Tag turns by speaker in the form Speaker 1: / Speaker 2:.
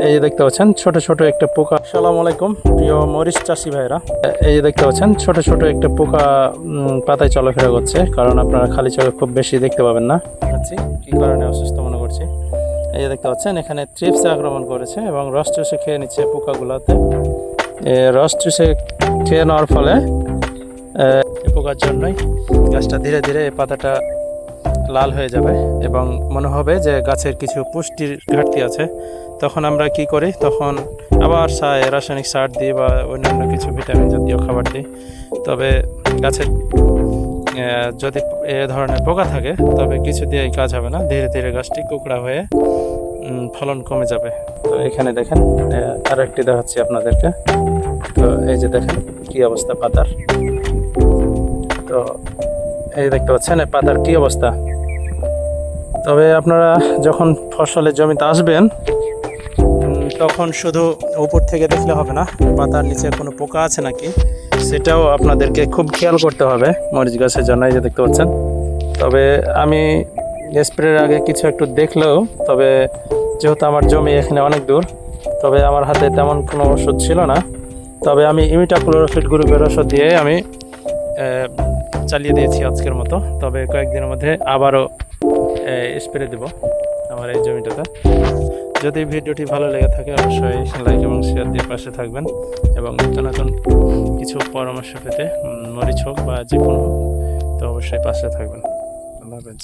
Speaker 1: এই যে দেখতে পাচ্ছেন ছোট ছোট একটা পোকা। আসসালামু আলাইকুম প্রিয় মরিচ চাষি ভাইরা। এই যে দেখতে পাচ্ছেন ছোট ছোট একটা পোকা পাতায় চলাফেরা করছে, কারণ আপনারা খালি চোখে খুব বেশি দেখতে পাবেন না। কি কারণে অসুস্থ মনে করছি, এই যে দেখতে পাচ্ছেন এখানে থ্রিপস আক্রমণ করেছে এবং রস চুষে খেয়ে নিচ্ছে পোকাগুলোতে। রস চুষে খেয়ে নেওয়ার ফলে এই পোকার জন্যই গাছটা ধীরে ধীরে এই পাতাটা লাল হয়ে যাবে এবং মনে হবে যে গাছের কিছু পুষ্টির ঘাটতি আছে। তখন আমরা কি করি, তখন আবার রাসায়নিক সার দিই বা অন্যান্য কিছু ভিটামিন জাতীয় খাবার দিই। তবে গাছের যদি এ ধরনের পোকা থাকে তবে কিছু দিয়েই কাজ হবে না, ধীরে ধীরে গাছটি কুকড়া হয়ে ফলন কমে যাবে। তো এখানে দেখেন আরও একটি দেখাচ্ছি আপনাদেরকে। তো এই যে দেখেন কি অবস্থা পাতার। তো এই দেখতে পাচ্ছেন এই পাতার কি অবস্থা। তবে আপনারা যখন ফসলের জমিতে আসবেন তখন শুধু উপর থেকে দেখলে হবে না, পাতার নিচে কোনো পোকা আছে নাকি সেটাও আপনাদেরকে খুব খেয়াল করতে হবে মরিচ গাছের জন্য। এই যে দেখতে পাচ্ছেন, তবে আমি স্প্রের আগে কিছু একটু দেখলেও, তবে যেহেতু আমার জমি এখানে অনেক দূর, তবে আমার হাতে তেমন কোনো ওষুধ ছিল না। তবে আমি ইমিডাক্লোরোপিড গ্রুপের ওষুধ দিয়ে আমি চালিয়ে দিয়েছি আজকের মতো। তবে কয়েকদিনের মধ্যে আবারও স্প্রে দেব আমার এই জমিটাতে। যদি ভিডিওটি ভালো লেগে থাকে অবশ্যই লাইক এবং শেয়ার দিয়ে পাশে থাকবেন এবং নতুন নতুন কিছু পরামর্শ পেতে মরিচ হোক বা যে কোনো হোক, তো অবশ্যই পাশে থাকবেন। আল্লাহ হাফেজ।